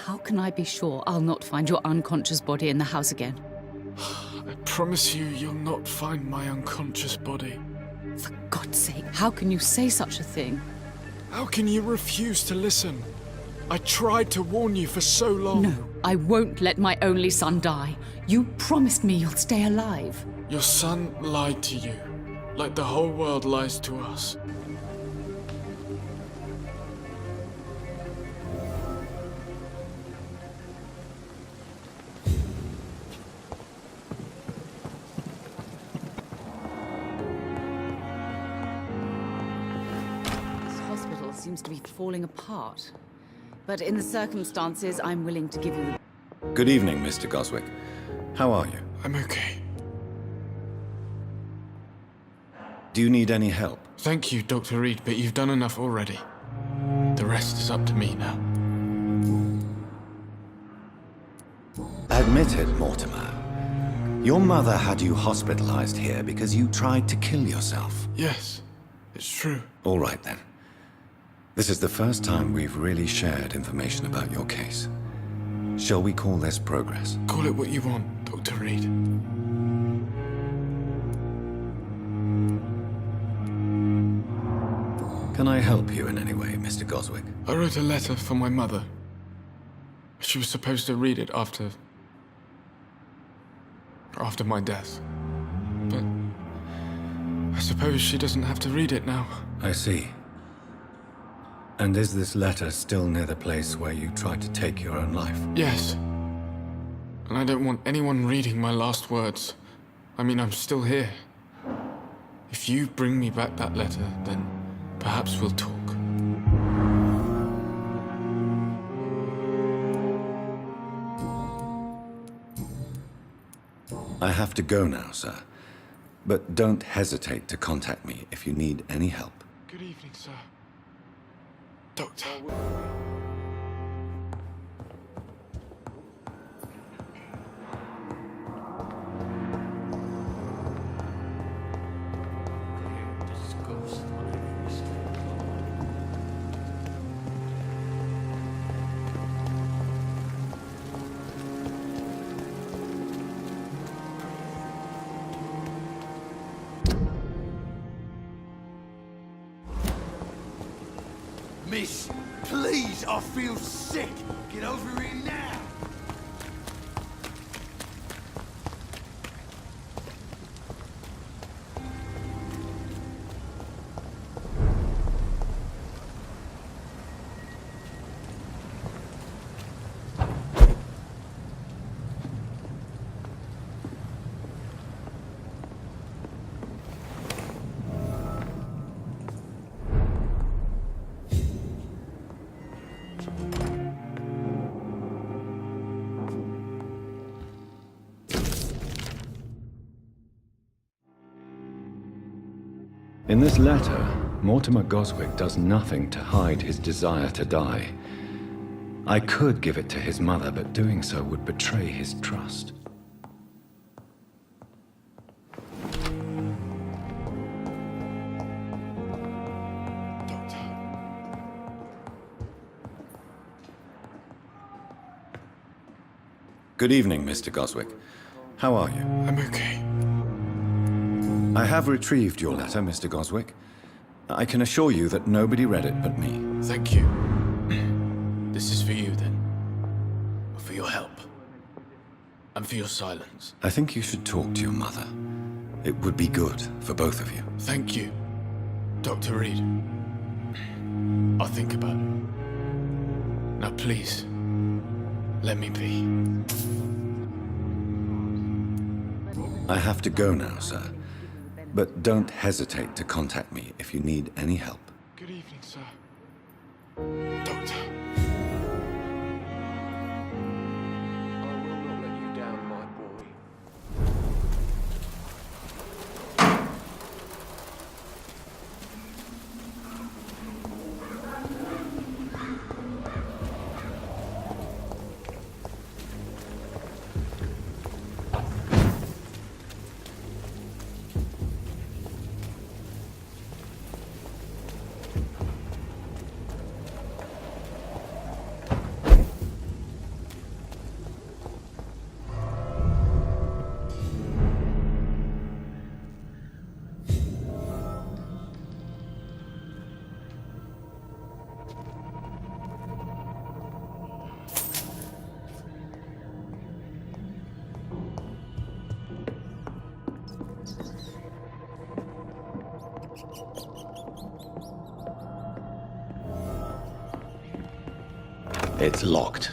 How can I be sure I'll not find your unconscious body in the house again? I promise you, you'll not find my unconscious body. For God's sake, how can you say such a thing? How can you refuse to listen? I tried to warn you for so long. No, I won't let my only son die. You promised me you'll stay alive. Your son lied to you, like the whole world lies to us. This hospital seems to be falling apart. But in the circumstances, I'm willing to give you the... Good evening, Mr. Goswick. How are you? I'm okay. Do you need any help? Thank you, Dr. Reed, but you've done enough already. The rest is up to me now. Admit it, Mortimer. Your mother had you hospitalized here because you tried to kill yourself. Yes, it's true. All right, then. This is the first time we've really shared information about your case. Shall we call this progress? Call it what you want, Dr. Reed. Can I help you in any way, Mr. Goswick? I wrote a letter for my mother. She was supposed to read it after my death. But I suppose she doesn't have to read it now. I see. And is this letter still near the place where you tried to take your own life? Yes. And I don't want anyone reading my last words. I mean, I'm still here. If you bring me back that letter, then perhaps we'll talk. I have to go now, sir. But don't hesitate to contact me if you need any help. Good evening, sir. Doctor. Miss, please, I feel sick. Get over here now. In this letter, Mortimer Goswick does nothing to hide his desire to die. I could give it to his mother, but doing so would betray his trust. Good evening, Mr. Goswick. How are you? I'm okay. I have retrieved your letter, Mr. Goswick. I can assure you that nobody read it but me. Thank you. This is for you, then. For your help. And for your silence. I think you should talk to your mother. It would be good for both of you. Thank you, Dr. Reed. I'll think about it. Now, please, let me be. I have to go now, sir. But don't hesitate to contact me if you need any help. Good evening, sir. Doctor. I will not let you down, my boy. It's locked.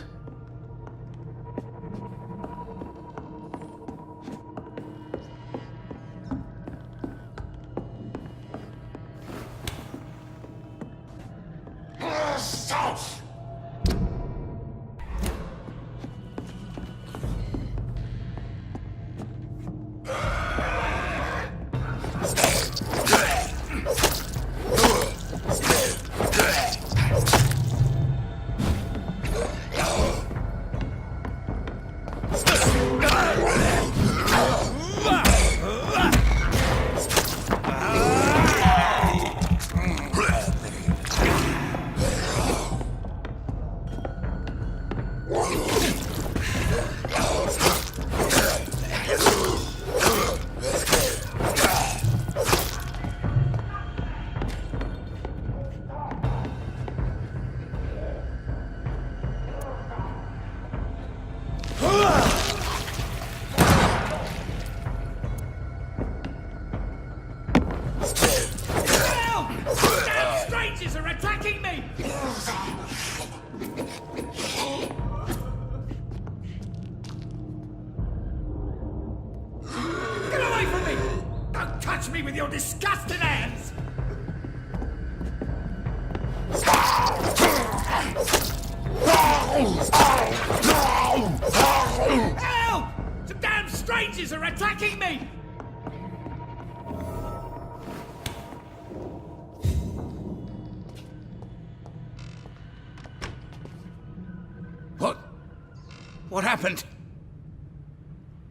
What happened?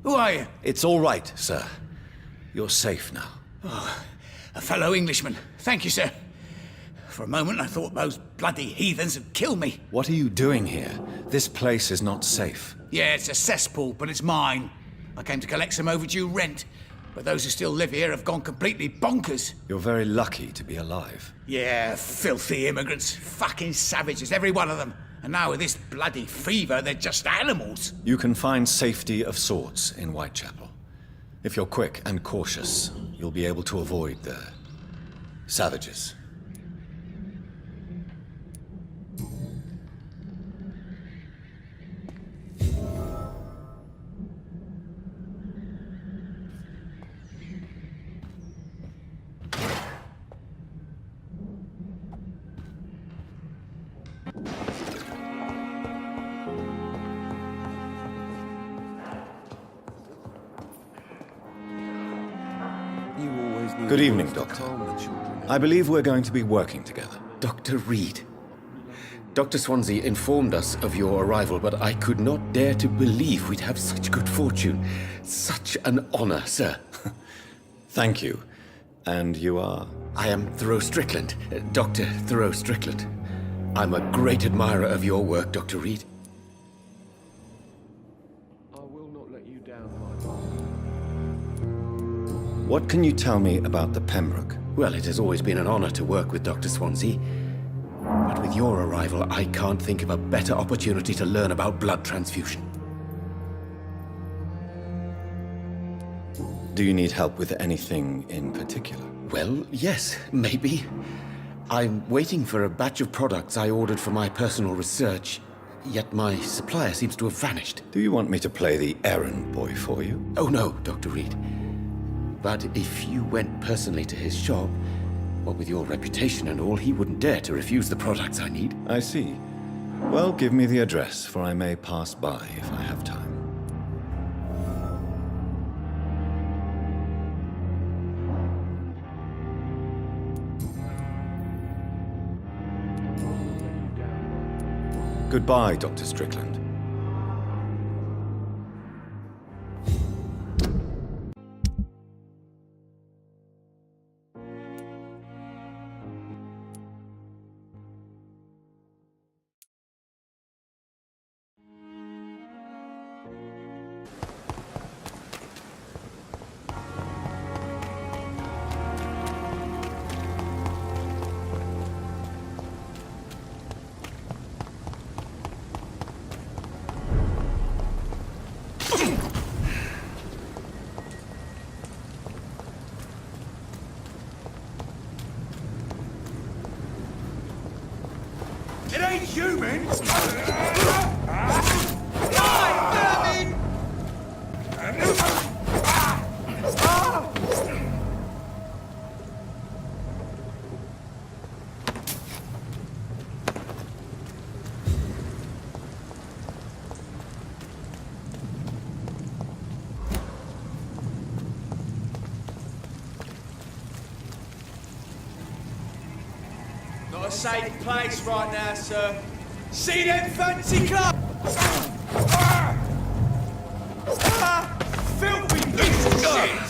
Who are you? It's all right, sir. You're safe now. Oh, a fellow Englishman. Thank you, sir. For a moment, I thought those bloody heathens had killed me. What are you doing here? This place is not safe. Yeah, it's a cesspool, but it's mine. I came to collect some overdue rent, but those who still live here have gone completely bonkers. You're very lucky to be alive. Yeah, filthy immigrants. Fucking savages, every one of them. And now with this bloody fever, they're just animals. You can find safety of sorts in Whitechapel. If you're quick and cautious, you'll be able to avoid the savages. Good evening, Doctor. I believe we're going to be working together. Dr. Reed. Dr. Swansea informed us of your arrival, but I could not dare to believe we'd have such good fortune. Such an honor, sir. Thank you. And you are? I am Thoreau Strickland, Dr. Thoreau Strickland. I'm a great admirer of your work, Dr. Reed. What can you tell me about the Pembroke? Well, it has always been an honor to work with Dr. Swansea. But with your arrival, I can't think of a better opportunity to learn about blood transfusion. Do you need help with anything in particular? Well, yes, maybe. I'm waiting for a batch of products I ordered for my personal research, yet my supplier seems to have vanished. Do you want me to play the errand boy for you? Oh no, Dr. Reed. But if you went personally to his shop, what with your reputation and all, he wouldn't dare to refuse the products I need. I see. Well, give me the address, for I may pass by if I have time. Goodbye, Dr. Strickland. safe place right now, sir. See them fancy clubs? Filthy piece of shit!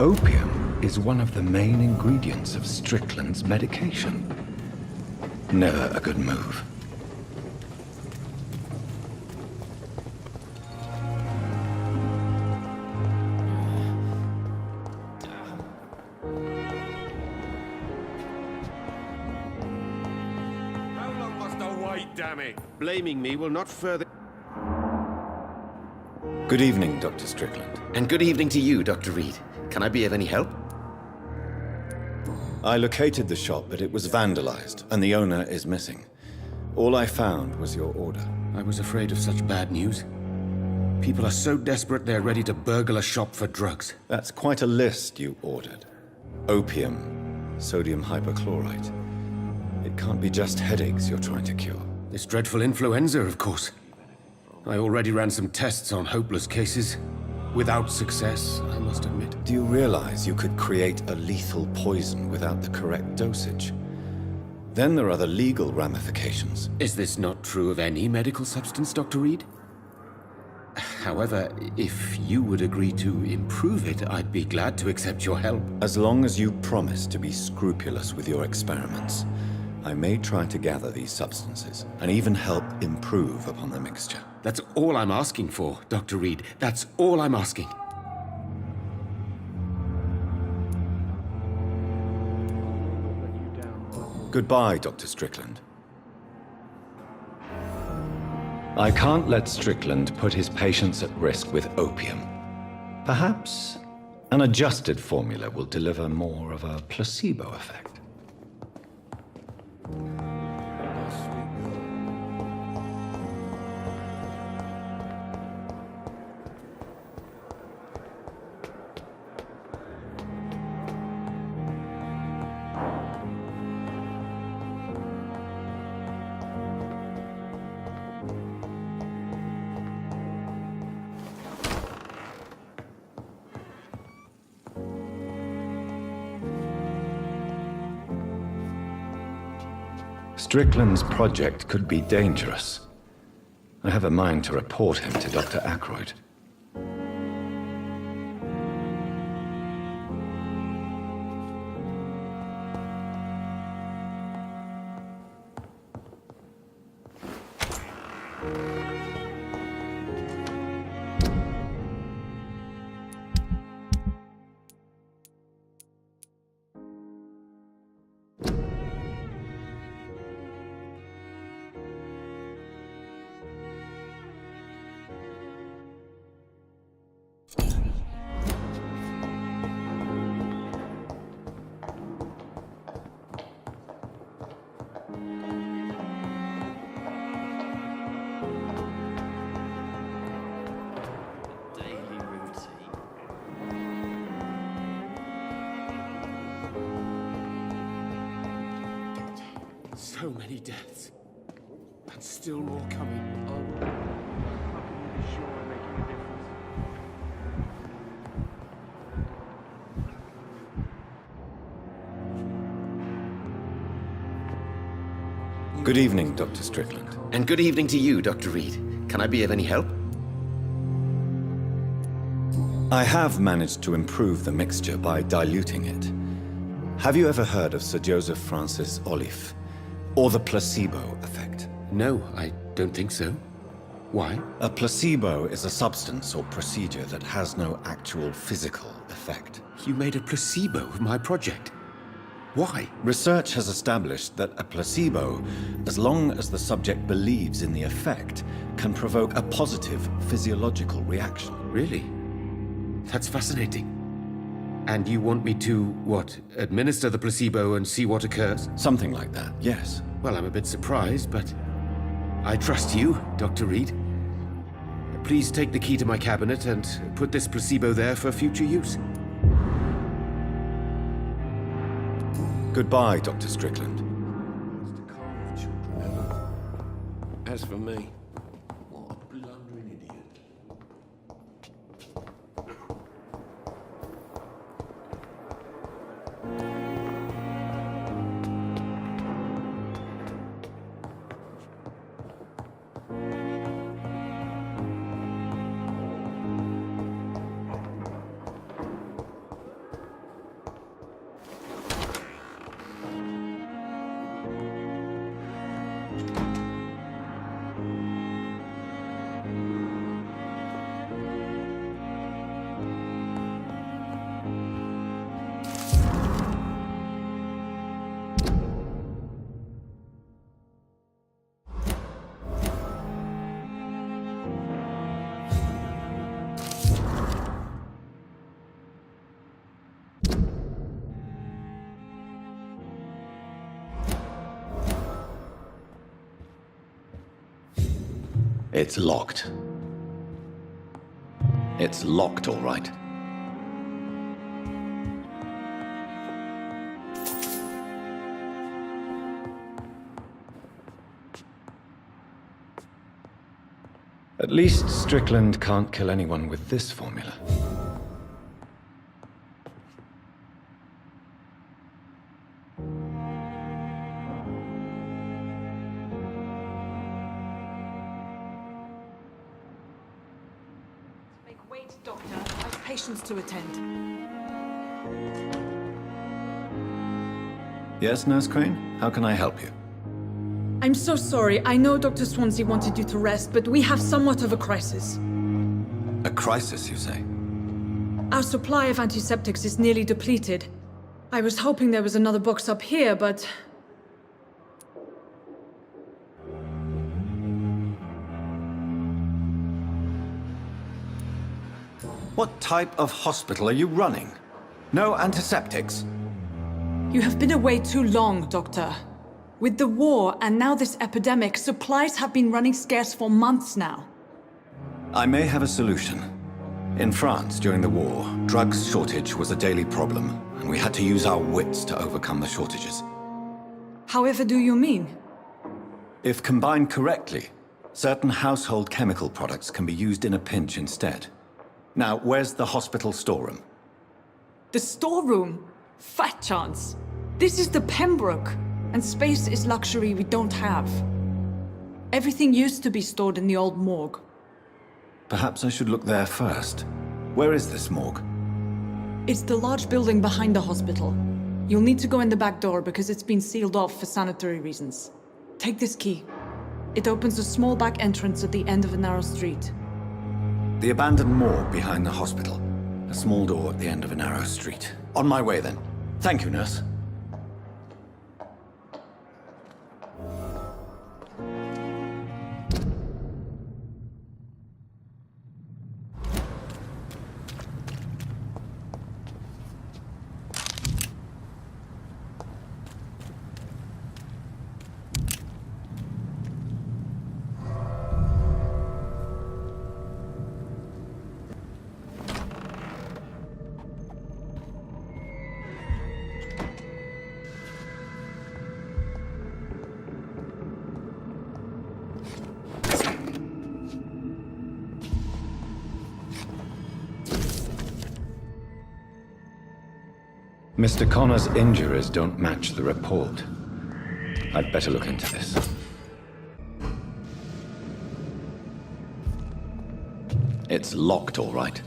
Opium is one of the main ingredients of Strickland's medication. Never a good move. How long must I wait, damn it? Blaming me will not further... Good evening, Dr. Strickland. And good evening to you, Dr. Reed. Can I be of any help? I located the shop, but it was vandalized, and the owner is missing. All I found was your order. I was afraid of such bad news. People are so desperate they're ready to burgle a shop for drugs. That's quite a list you ordered. Opium, sodium hypochlorite. It can't be just headaches you're trying to cure. This dreadful influenza, of course. I already ran some tests on hopeless cases. Without success, I must admit. Do you realize you could create a lethal poison without the correct dosage? Then there are the legal ramifications. Is this not true of any medical substance, Dr. Reed? However, if you would agree to improve it, I'd be glad to accept your help. As long as you promise to be scrupulous with your experiments, I may try to gather these substances, and even help improve upon the mixture. That's all I'm asking for, Dr. Reed. That's all I'm asking. Goodbye, Dr. Strickland. I can't let Strickland put his patients at risk with opium. Perhaps an adjusted formula will deliver more of a placebo effect. Strickland's project could be dangerous. I have a mind to report him to Dr. Ackroyd. So many deaths. And still more coming. Good evening, Dr. Strickland. And good evening to you, Dr. Reed. Can I be of any help? I have managed to improve the mixture by diluting it. Have you ever heard of Sir Joseph Francis Olive? Or the placebo effect? No, I don't think so. Why? A placebo is a substance or procedure that has no actual physical effect. You made a placebo of my project. Why? Research has established that a placebo, as long as the subject believes in the effect, can provoke a positive physiological reaction. Really? That's fascinating. And you want me to, what, administer the placebo and see what occurs? Something like that, yes. Well, I'm a bit surprised, but I trust you, Dr. Reed. Please take the key to my cabinet and put this placebo there for future use. Goodbye, Dr. Strickland. As for me, what a blundering idiot. It's locked. It's locked, all right. At least Strickland can't kill anyone with this formula. Wait, Doctor. I've patients to attend. Yes, Nurse Crane? How can I help you? I'm so sorry. I know Dr. Swansea wanted you to rest, but we have somewhat of a crisis. A crisis, you say? Our supply of antiseptics is nearly depleted. I was hoping there was another box up here, but... What type of hospital are you running? No antiseptics? You have been away too long, Doctor. With the war and now this epidemic, supplies have been running scarce for months now. I may have a solution. In France, during the war, drugs shortage was a daily problem, and we had to use our wits to overcome the shortages. However do you mean? If combined correctly, certain household chemical products can be used in a pinch instead. Now, where's the hospital storeroom? The storeroom? Fat chance. This is the Pembroke, and space is luxury we don't have. Everything used to be stored in the old morgue. Perhaps I should look there first. Where is this morgue? It's the large building behind the hospital. You'll need to go in the back door because it's been sealed off for sanitary reasons. Take this key. It opens a small back entrance at the end of a narrow street. The abandoned morgue behind the hospital. A small door at the end of a narrow street. On my way, then. Thank you, nurse. Mr. Connor's injuries don't match the report. I'd better look into this. It's locked, all right.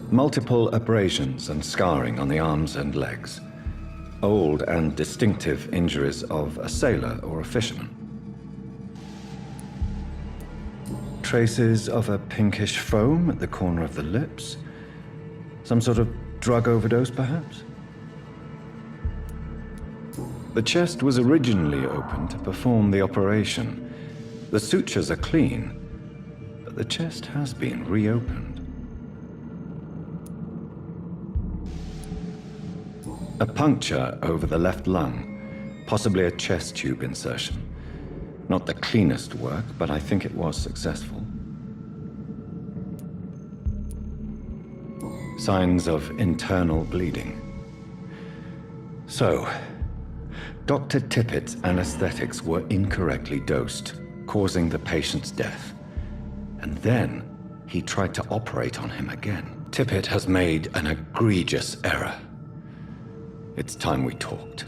Multiple abrasions and scarring on the arms and legs. Old and distinctive injuries of a sailor or a fisherman. Traces of a pinkish foam at the corner of the lips. Some sort of drug overdose, perhaps? The chest was originally opened to perform the operation. The sutures are clean, but the chest has been reopened. A puncture over the left lung, possibly a chest tube insertion. Not the cleanest work, but I think it was successful. Signs of internal bleeding. So, Dr. Tippet's anesthetics were incorrectly dosed, causing the patient's death. And then he tried to operate on him again. Tippet has made an egregious error. It's time we talked.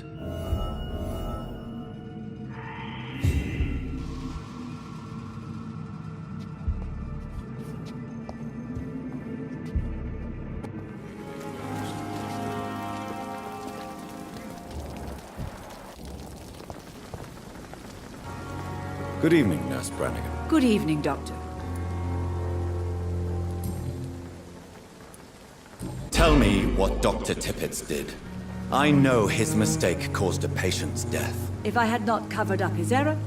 Good evening, Nurse Branagan. Good evening, Doctor. Tell me what Dr. Tippets did. I know his mistake caused a patient's death. If I had not covered up his error,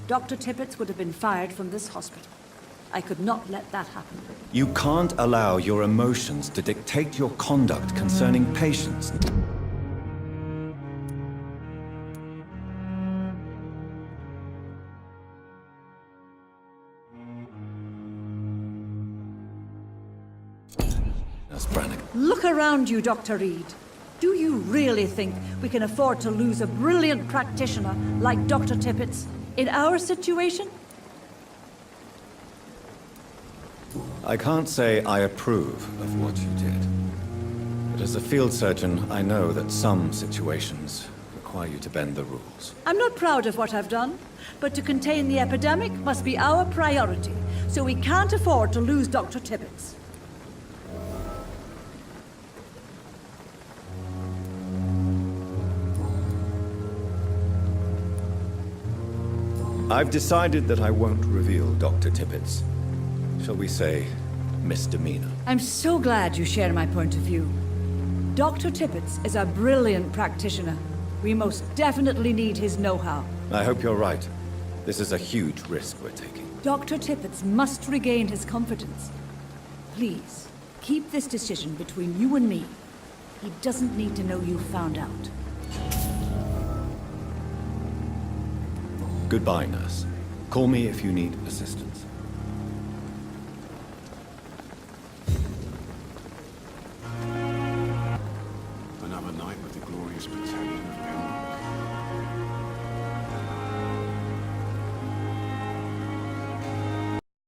Dr. Tippets would have been fired from this hospital. I could not let that happen. You can't allow your emotions to dictate your conduct concerning patients. Nurse Branagan. Look around you, Dr. Reed. Do you really think we can afford to lose a brilliant practitioner like Dr. Tippets in our situation? I can't say I approve of what you did. But as a field surgeon, I know that some situations require you to bend the rules. I'm not proud of what I've done, but to contain the epidemic must be our priority, so we can't afford to lose Dr. Tippets. I've decided that I won't reveal Dr. Tippets. Shall we say, misdemeanor? I'm so glad you share my point of view. Dr. Tippets is a brilliant practitioner. We most definitely need his know-how. I hope you're right. This is a huge risk we're taking. Dr. Tippets must regain his confidence. Please, keep this decision between you and me. He doesn't need to know you found out. Goodbye, nurse. Call me if you need assistance. Another night with the glorious battalion.